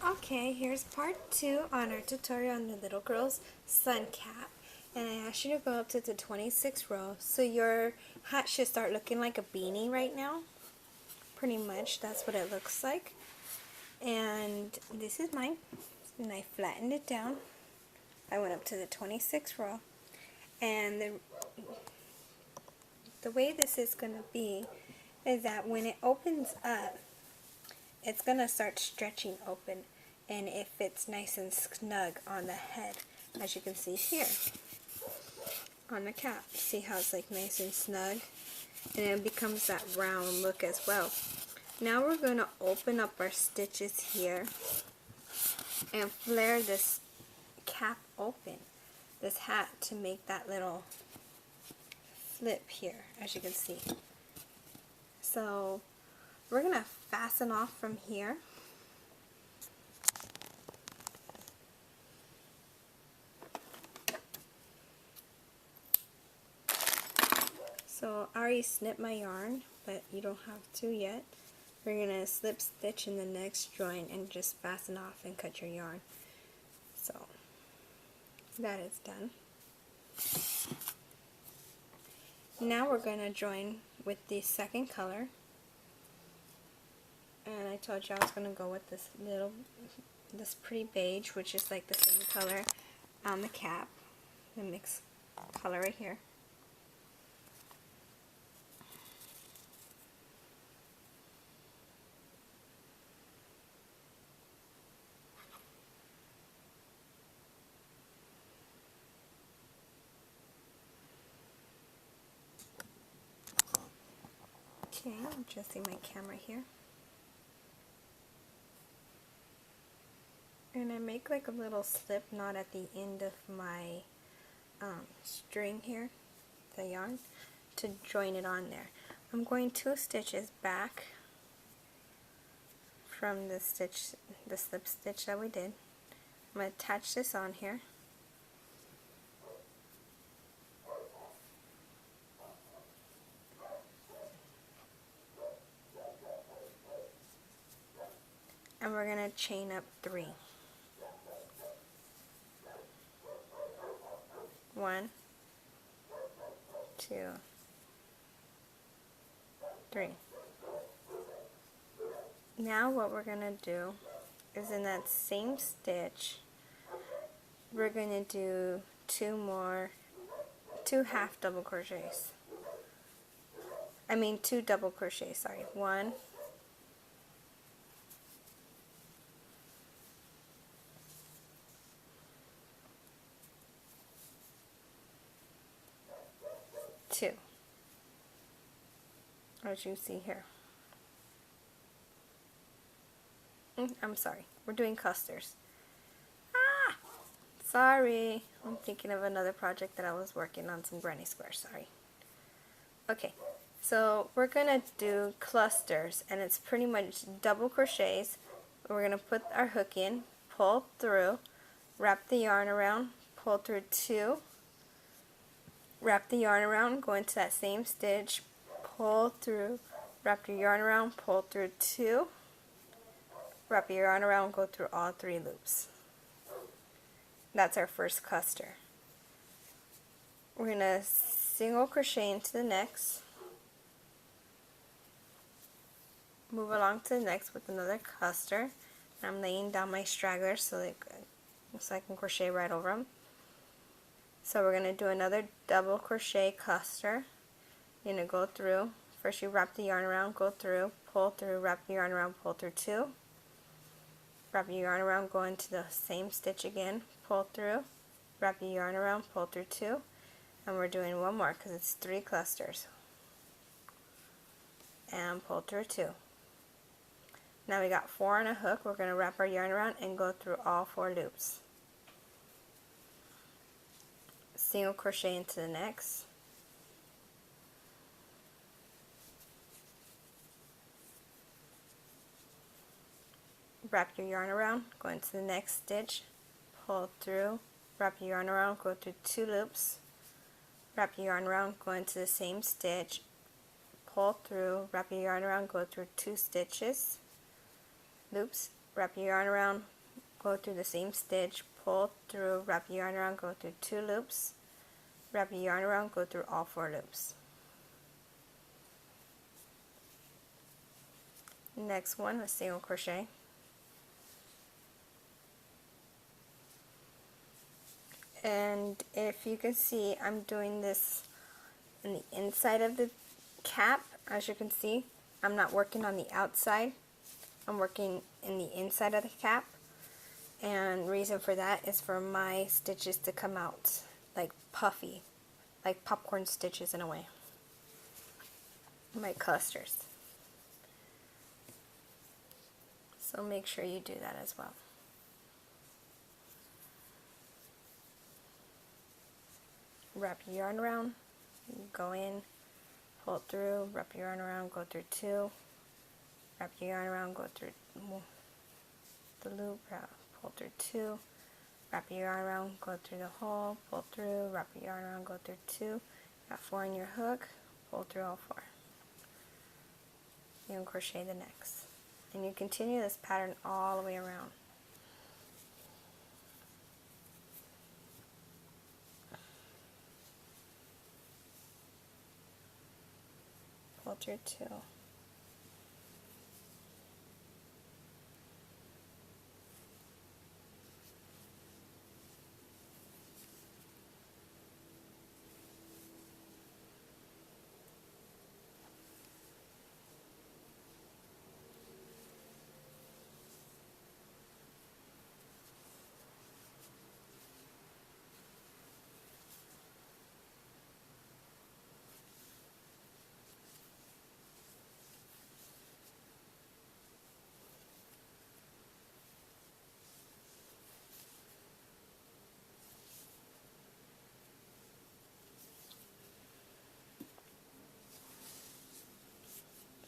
Okay, here's part 2 on our tutorial on the little girl's sun cap. And I asked you to go up to the 26th row. So your hat should start looking like a beanie right now. Pretty much, that's what it looks like. And this is mine. And I flattened it down. I went up to the 26th row. And the way this is going to be is that when it opens up, it's going to start stretching open, and it fits nice and snug on the head, as you can see here on the cap. See how it's like nice and snug, and it becomes that round look as well. Now we're going to open up our stitches here and flare this cap open, this hat, to make that little flip here, as you can see. So we're going to fasten off from here. So I already snipped my yarn, but you don't have to yet. We're going to slip stitch in the next joint and just fasten off and cut your yarn. So that is done. Now we're going to join with the second color. And I told you I was going to go with this pretty beige, which is like the same color on the cap, the mixed color right here. Okay, I'm adjusting my camera here. And I make like a little slip knot at the end of my string here, the yarn, to join it on there. I'm going 2 stitches back from the stitch, the slip stitch that we did. I'm going to attach this on here. And we're going to chain up 3. 1, 2, 3. Now what we're going to do is in that same stitch, we're going to do 2 half double crochets. 2 double crochets, sorry. 1, 2, as you see here. I'm sorry, we're doing clusters. Sorry, I'm thinking of another project that I was working on, some granny squares, sorry. Okay, so we're gonna do clusters, and it's pretty much double crochets. We're gonna put our hook in, pull through, wrap the yarn around, pull through 2, wrap the yarn around, go into that same stitch, pull through, wrap your yarn around, pull through 2, wrap your yarn around, go through all 3 loops. That's our first cluster. We're going to single crochet into the next, move along to the next with another cluster. I'm laying down my stragglers so I can crochet right over them. So we're going to do another double crochet cluster. You're going to go through, first you wrap the yarn around, go through, pull through, wrap the yarn around, pull through 2, wrap your yarn around, go into the same stitch again, pull through, wrap your yarn around, pull through 2, and we're doing one more because it's 3 clusters, and pull through 2. Now we got 4 on a hook. We're going to wrap our yarn around and go through all 4 loops. Single crochet into the next, wrap your yarn around, go into the next stitch, pull through, wrap your yarn around, go through 2 loops, wrap your yarn around, go into the same stitch, pull through, wrap your yarn around, go through 2 stitches, loops, wrap your yarn around, go through the same stitch, pull through, wrap your yarn around, go through 2 loops, wrap your yarn around, go through all 4 loops. Next one, a single crochet. And if you can see, I'm doing this in the inside of the cap. As you can see, I'm not working on the outside, I'm working in the inside of the cap. And reason for that is for my stitches to come out like puffy, like popcorn stitches in a way, my clusters. So make sure you do that as well. Wrap your yarn around, go in, pull through, wrap your yarn around, go through 2, wrap your yarn around, go through the loop, pull through 2, wrap your yarn around, go through the hole, pull through, wrap your yarn around, go through 2, got 4 in your hook, pull through all 4. You'll crochet the next. And you continue this pattern all the way around. Pull through 2.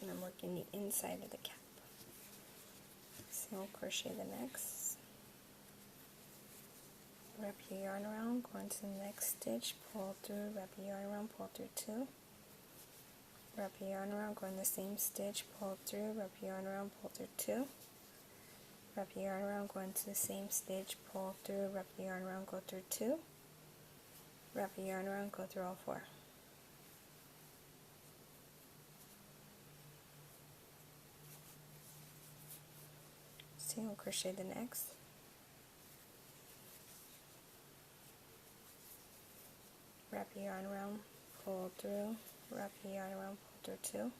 And I'm working the inside of the cap. Single crochet the next. Wrap your yarn around, go into the next stitch, pull through, wrap your yarn around, pull through 2. Wrap your yarn around, go in the same stitch, pull through, wrap your yarn around, pull through 2. Wrap your yarn around, go into the same stitch, pull through, wrap your yarn around, go through 2. Wrap your yarn around, go through all 4. Single crochet the next. Wrap your yarn around, pull through, wrap your yarn around, pull through 2.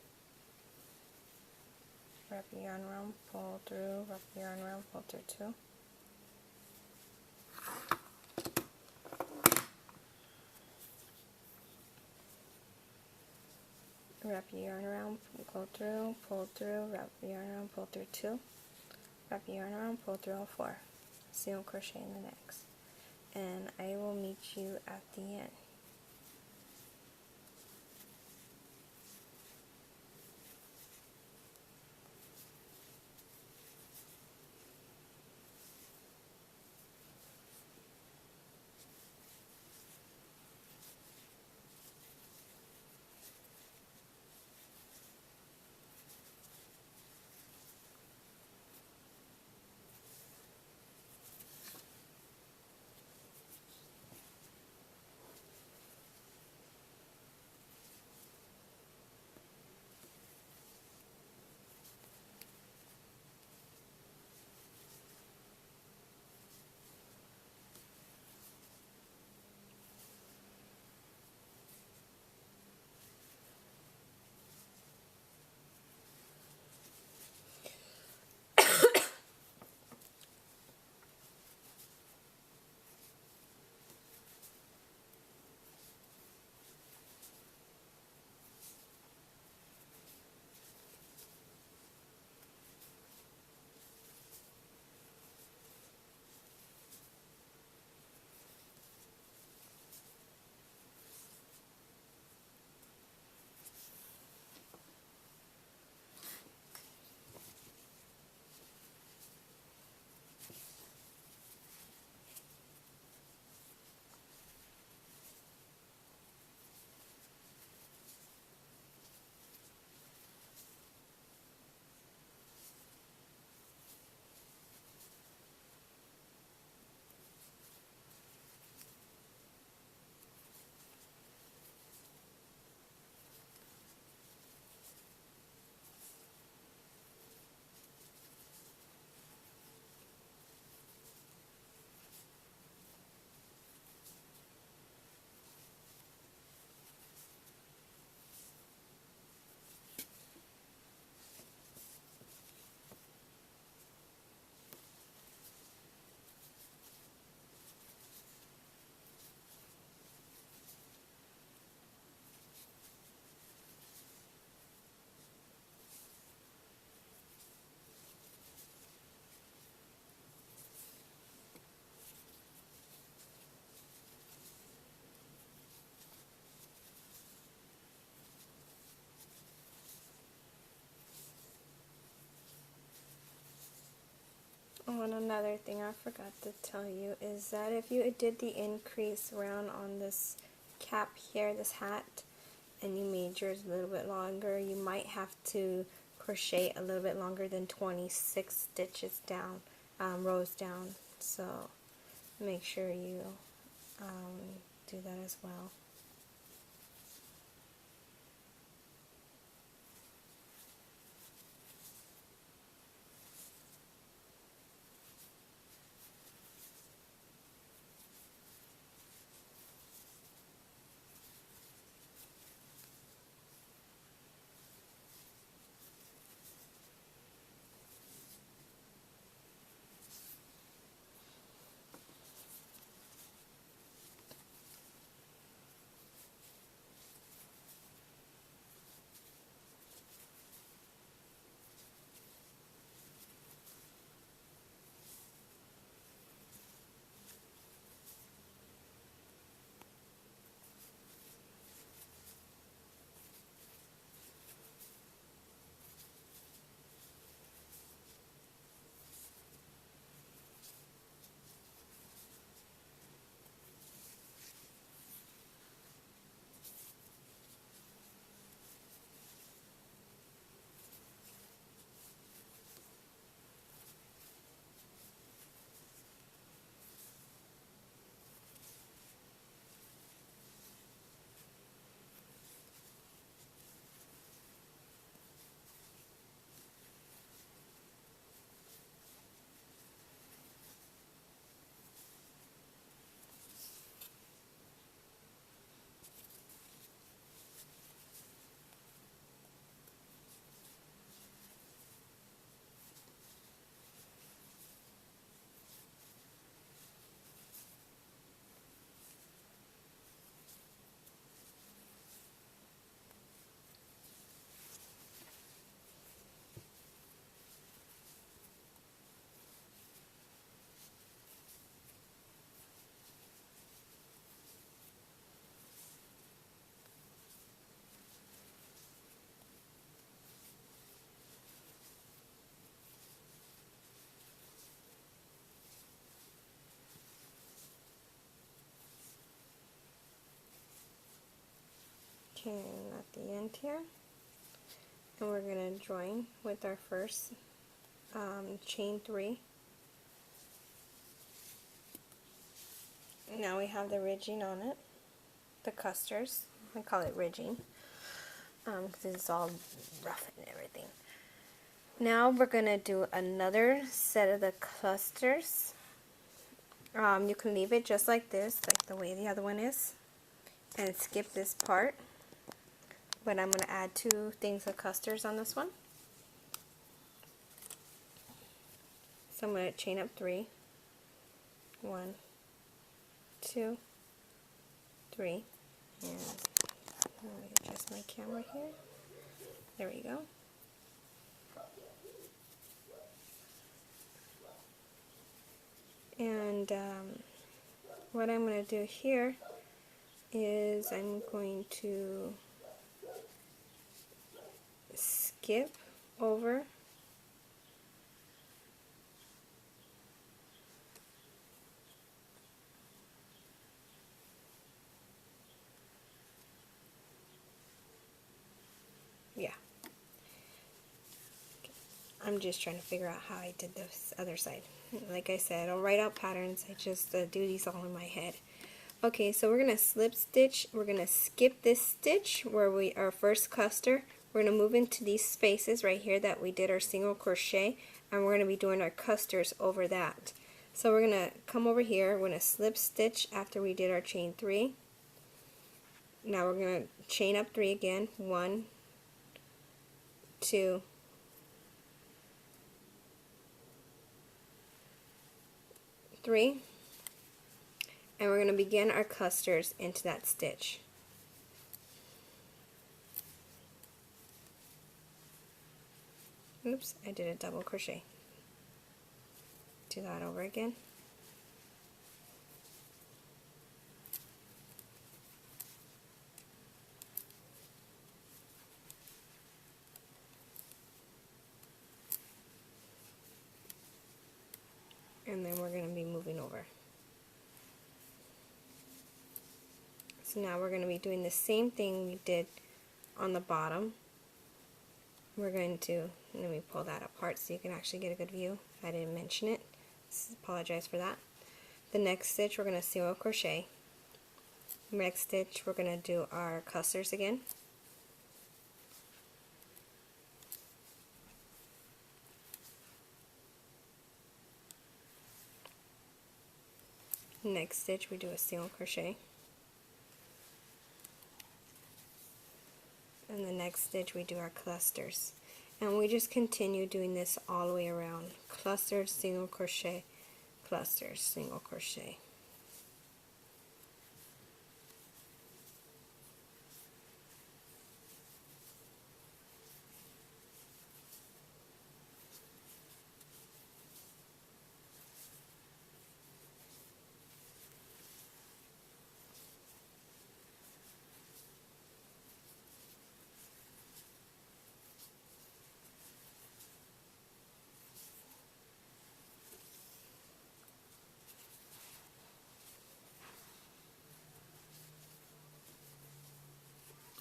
Wrap your yarn around, pull through, wrap your yarn around, pull through 2. Wrap your yarn around, go through, pull through, wrap your yarn around, pull through 2. Wrap your yarn around, pull through all 4. Single crochet in the next. And I will meet you at the end. Oh, and another thing I forgot to tell you is that if you did the increase round on this cap here, this hat, and you made yours a little bit longer, you might have to crochet a little bit longer than 26 stitches down, rows down. So make sure you do that as well. Okay, and at the end here, and we're going to join with our first chain 3. Now we have the ridging on it, the clusters. I call it ridging because it's all rough and everything. Now we're going to do another set of the clusters. You can leave it just like this, like the way the other one is, and skip this part. But I'm going to add 2 things of clusters on this one. So I'm going to chain up 3. 1, 2, 3. And let me adjust my camera here. There we go. And what I'm going to do here is I'm going to skip over I'm just trying to figure out how I did this other side. Like I said, I'll write out patterns. I just do these all in my head. Okay, so we're going to slip stitch. We're going to skip this stitch where our first cluster. We're going to move into these spaces right here that we did our single crochet, and we're going to be doing our clusters over that. So we're going to come over here. We're going to slip stitch after we did our chain 3. Now we're going to chain up 3 again. 1, 2, 3, and we're going to begin our clusters into that stitch. Oops, I did a double crochet. Do that over again. and then we're going to be moving over. So now we're going to be doing the same thing we did on the bottom. We're going to, let me pull that apart so you can actually get a good view. I didn't mention it, apologize for that. The next stitch we're going to single crochet. Next stitch we're going to do our clusters again. Next stitch we do a single crochet. And the next stitch we do our clusters. And we just continue doing this all the way around. Clusters, single crochet, clusters, single crochet.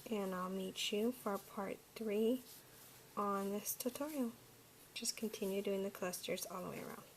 And I'll meet you for part 3 on this tutorial. Just continue doing the clusters all the way around.